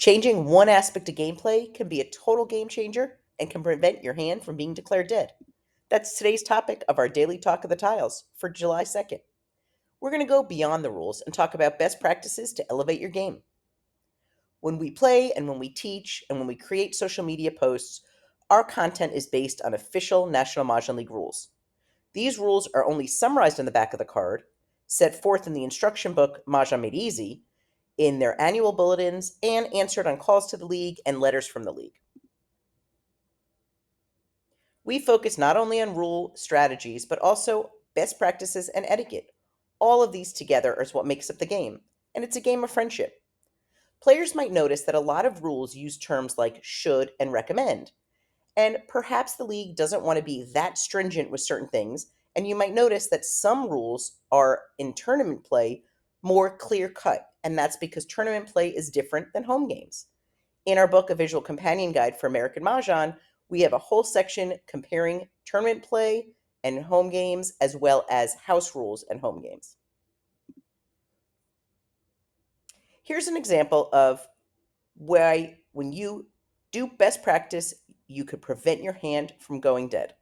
Changing one aspect of gameplay can be a total game changer and can prevent your hand from being declared dead. That's today's topic of our daily talk of the tiles for July 2nd. We're going to go beyond the rules and talk about best practices to elevate your game. When we play and when we teach and when we create social media posts, our content is based on official National Mahjong League rules. These rules are only summarized on the back of the card, set forth in the instruction book Mahjong Made Easy, in their annual bulletins, and answered on calls to the league and letters from the league. We focus not only on rule strategies, but also best practices and etiquette. All of these together is what makes up the game, and it's a game of friendship. Players might notice that a lot of rules use terms like should and recommend, and perhaps the league doesn't want to be that stringent with certain things, and you might notice that some rules are in tournament play more clear cut, and that's because tournament play is different than home games. In our book, A Visual Companion Guide for American Mahjong, we have a whole section comparing tournament play and home games, as well as house rules and home games. Here's an example of why, when you do best practice, you could prevent your hand from going dead.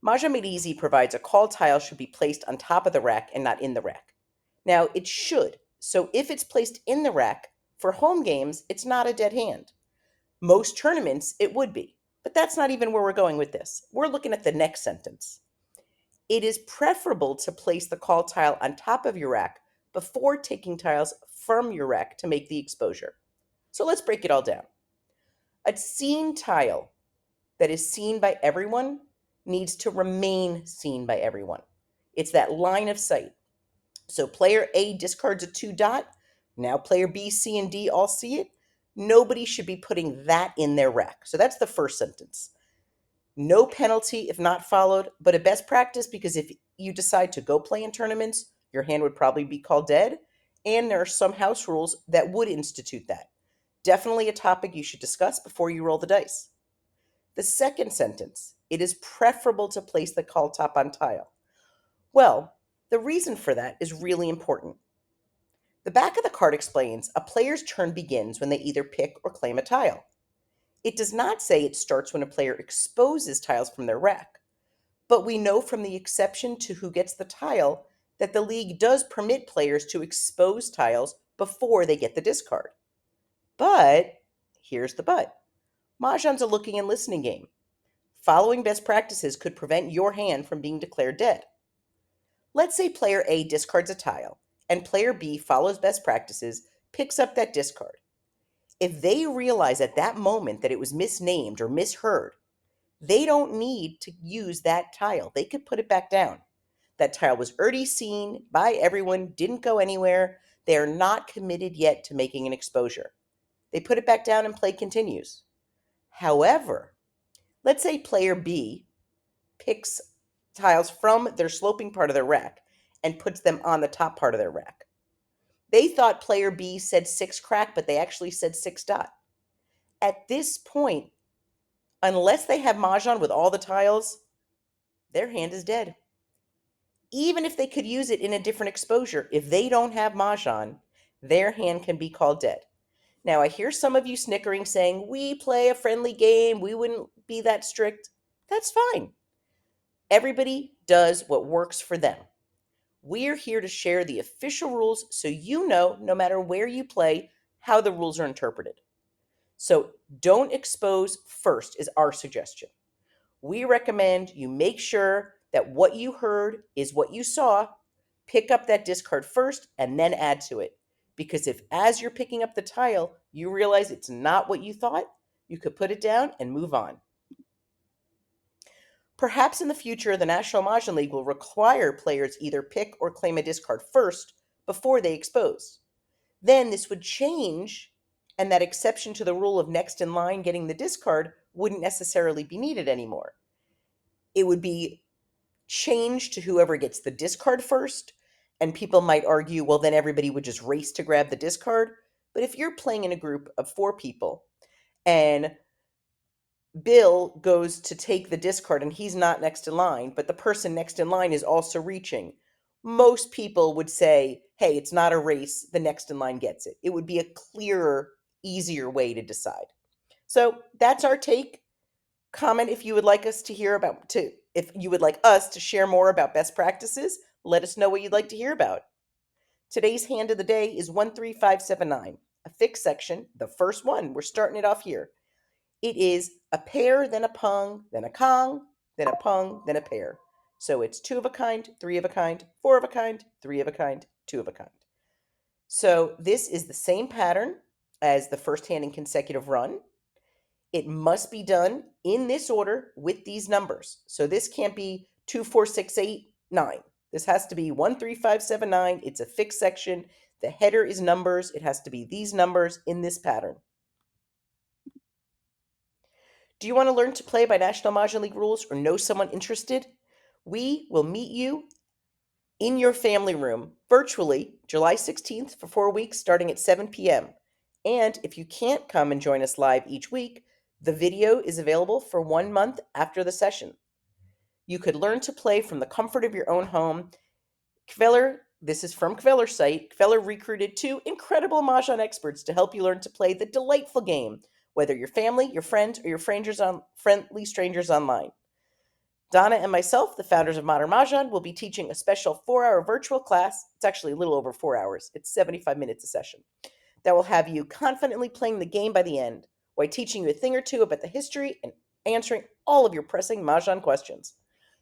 Mahjong Made Easy provides a call tile should be placed on top of the rack and not in the rack. Now, it should, so if it's placed in the rack, for home games, it's not a dead hand. Most tournaments, it would be. But that's not even where we're going with this. We're looking at the next sentence. It is preferable to place the call tile on top of your rack before taking tiles from your rack to make the exposure. So let's break it all down. A seen tile that is seen by everyone needs to remain seen by everyone. It's that line of sight. So player A discards a 2 dot. Now player B, C, and D all see it. Nobody should be putting that in their rack. So that's the first sentence. No penalty if not followed, but a best practice because if you decide to go play in tournaments, your hand would probably be called dead. And there are some house rules that would institute that. Definitely a topic you should discuss before you roll the dice. The second sentence, it is preferable to place the call top on tile. Well, the reason for that is really important. The back of the card explains a player's turn begins when they either pick or claim a tile. It does not say it starts when a player exposes tiles from their rack, but we know from the exception to who gets the tile that the league does permit players to expose tiles before they get the discard. But, here's the but. Mahjong's a looking and listening game. Following best practices could prevent your hand from being declared dead. Let's say player A discards a tile, and player B follows best practices, picks up that discard. If they realize at that moment that it was misnamed or misheard, they don't need to use that tile. They could put it back down. That tile was already seen by everyone, didn't go anywhere. They are not committed yet to making an exposure. They put it back down and play continues. However, let's say player B picks tiles from their sloping part of their rack and puts them on the top part of their rack. They thought player B said 6 crack, but they actually said 6 dot. At this point, unless they have Mahjong with all the tiles, their hand is dead. Even if they could use it in a different exposure, if they don't have Mahjong, their hand can be called dead. Now, I hear some of you snickering saying, we play a friendly game, we wouldn't be that strict. That's fine. Everybody does what works for them. We're here to share the official rules so you know, no matter where you play, how the rules are interpreted. So don't expose first is our suggestion. We recommend you make sure that what you heard is what you saw. Pick up that discard first and then add to it. Because if as you're picking up the tile, you realize it's not what you thought, you could put it down and move on. Perhaps in the future, the National Mahjong League will require players either pick or claim a discard first before they expose. Then this would change, and that exception to the rule of next in line getting the discard wouldn't necessarily be needed anymore. It would be changed to whoever gets the discard first, and people might argue, well, then everybody would just race to grab the discard. But if you're playing in a group of 4 people and Bill goes to take the discard and he's not next in line, but the person next in line is also reaching, most people would say, hey, it's not a race, the next in line gets it. It would be a clearer easier way to decide. So that's our take. Comment if you would like us to hear about to if you would like us to share more about best practices. Let us know what you'd like to hear about. Today's hand of the day is 13579, a fixed section, the first one. We're starting it off here. It is a pair, then a pung, then a kong, then a pung, then a pair. So it's two of a kind, three of a kind, four of a kind, three of a kind, two of a kind. So this is the same pattern as the first hand in consecutive run. It must be done in this order with these numbers. So this can't be 2, 4, 6, 8, 9. This has to be 1, 3, 5, 7, 9. It's a fixed section. The header is numbers. It has to be these numbers in this pattern. Do you want to learn to play by National Mahjong League rules or know someone interested? We will meet you in your family room virtually July 16th for 4 weeks starting at 7 p.m. And if you can't come and join us live each week, the video is available for 1 month after the session. You could learn to play from the comfort of your own home. Kveller, this is from Kveller's site. Kveller recruited 2 incredible Mahjong experts to help you learn to play the delightful game, whether your family, your friends, or your friendly strangers online. Donna and myself, the founders of Modern Mahjong, will be teaching a special 4-hour virtual class. It's actually a little over 4 hours. It's 75 minutes a session. That will have you confidently playing the game by the end, while teaching you a thing or two about the history and answering all of your pressing Mahjong questions.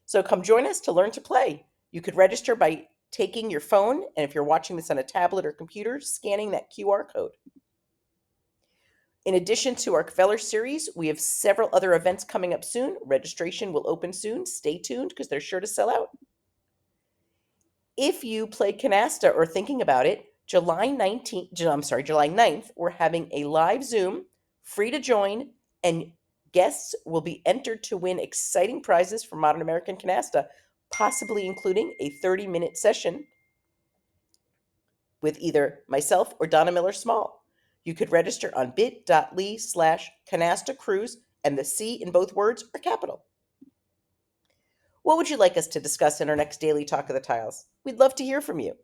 So come join us to learn to play. You could register by taking your phone, and if you're watching this on a tablet or computer, scanning that QR code. In addition to our Kveller series, we have several other events coming up soon. Registration will open soon. Stay tuned because they're sure to sell out. If you play Canasta or thinking about it, July 9th, we're having a live Zoom, free to join, and guests will be entered to win exciting prizes from Modern American Canasta, possibly including a 30-minute session with either myself or Donna Miller Small. You could register on bit.ly/Canasta Cruise, and the C in both words are capital. What would you like us to discuss in our next Daily Talk of the Tiles? We'd love to hear from you.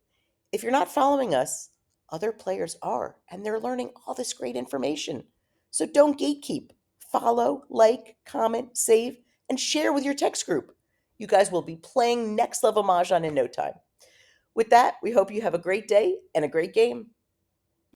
If you're not following us, other players are, and they're learning all this great information. So don't gatekeep. Follow, like, comment, save, and share with your text group. You guys will be playing next level Mahjong in no time. With that, we hope you have a great day and a great game.